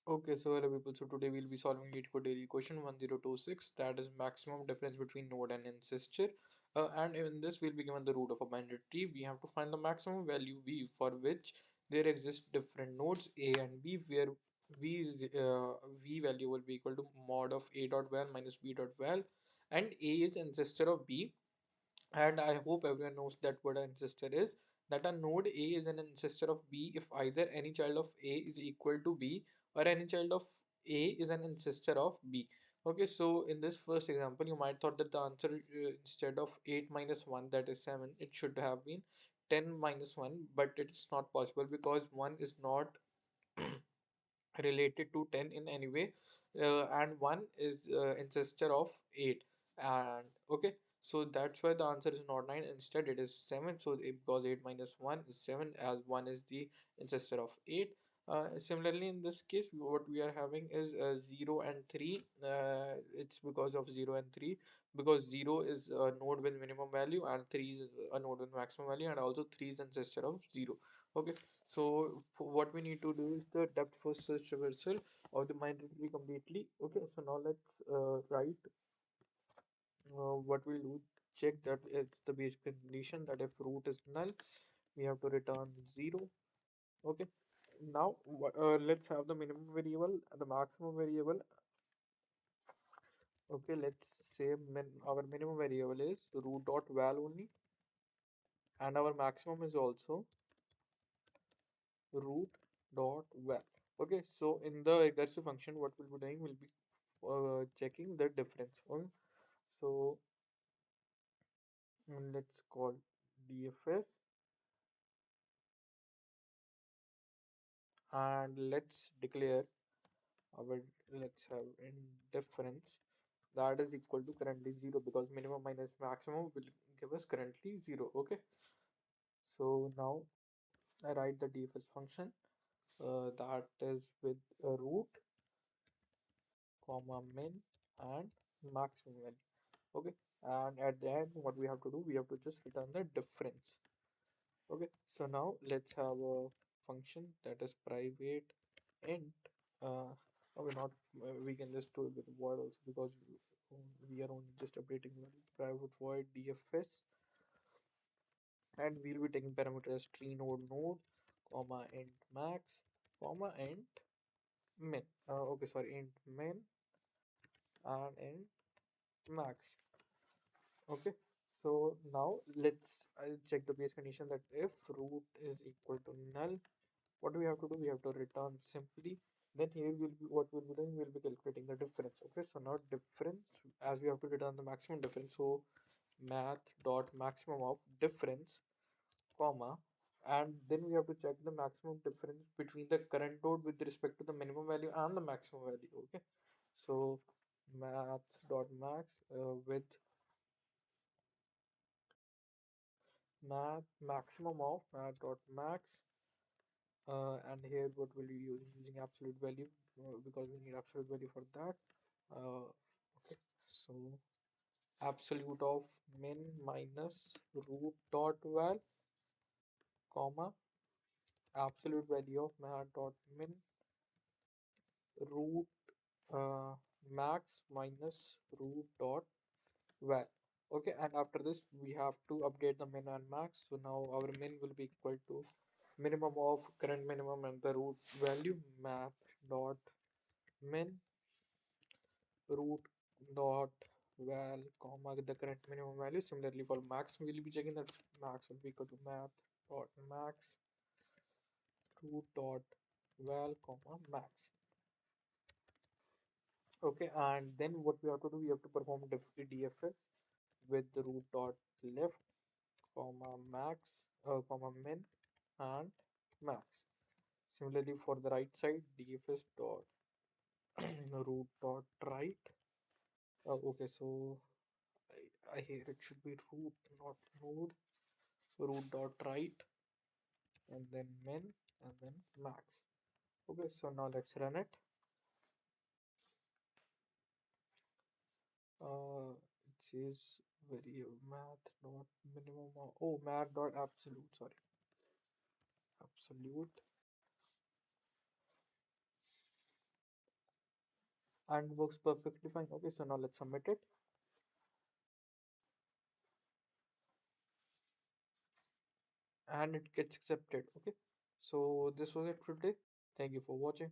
Okay, so hello people. So today we'll be solving LeetCode daily question 1026, that is maximum difference between node and ancestor. And in this we'll be given the root of a binary tree. We have to find the maximum value v for which there exist different nodes a and b, where v value will be equal to mod of a dot val minus b dot val, and a is ancestor of b. And I hope everyone knows that what an ancestor is. That a node A is an ancestor of B if either any child of A is equal to B or any child of A is an ancestor of B. Okay, so in this first example, you might thought that the answer instead of 8 minus 1, that is 7, it should have been 10 minus 1, but it is not possible because 1 is not related to 10 in any way, and 1 is ancestor of 8. And okay, so that's why the answer is not 9, instead it is 7. So because 8 minus 1 is 7, as 1 is the ancestor of 8. Similarly, in this case what we are having is 0 and 3. It's because of 0 and 3, because 0 is a node with minimum value and 3 is a node with maximum value, and also 3 is ancestor of 0. Okay, so what we need to do is the depth first search reversal of the binary tree completely. Okay, so now let's write what we'll do. Check that it's the base condition that if root is null, we have to return 0. Okay, now let's have the minimum variable and the maximum variable. Okay, let's say our minimum variable is root dot val only, and our maximum is also root dot val. Okay, so in the recursive function, what we'll be doing will be checking the difference. Okay, so let's call dfs, and let's declare our, let's have in difference that is equal to currently 0, because minimum minus maximum will give us currently 0. Okay, so now I write the dfs function that is with root comma min and maximum value. Okay, and at the end what we have to do, we have to just return the difference. Okay, so now let's have a function that is private int. Okay, not we can just do it with void also, because we are only just updating the private void dfs, and we'll be taking parameters tree node comma int max comma int min. Okay, sorry, int min and int max. Okay, so now let's check the base condition that if root is equal to null, what do we have to do? We have to return simply. Then here will be what we'll be doing, we'll be calculating the difference. Okay, so now difference, as we have to return the maximum difference, so math dot maximum of difference comma, and then we have to check the maximum difference between the current node with respect to the minimum value and the maximum value. Okay, so math dot max with math maximum of math dot max, and here what will be using absolute value, because we need absolute value for that. Okay, so absolute of min minus root dot val comma absolute value of math dot min root max minus root dot val. Okay, and after this we have to update the min and max. So now our min will be equal to minimum of current minimum and the root value, math dot min root dot val comma the current minimum value. Similarly for max, we will be checking that max will be equal to math dot max root dot val comma max. Okay, and then what we have to do, we have to perform dfs with the root dot left comma max comma min and max. Similarly for the right side, dfs dot root dot right. Okay, so I here it should be root, not node, root dot right, and then min, and then max. Okay, so now let's run it. It says very math dot minimum oh math dot absolute, sorry, absolute and works perfectly fine. Okay, so now let's submit it, and it gets accepted. Okay, so this was it for today. Thank you for watching.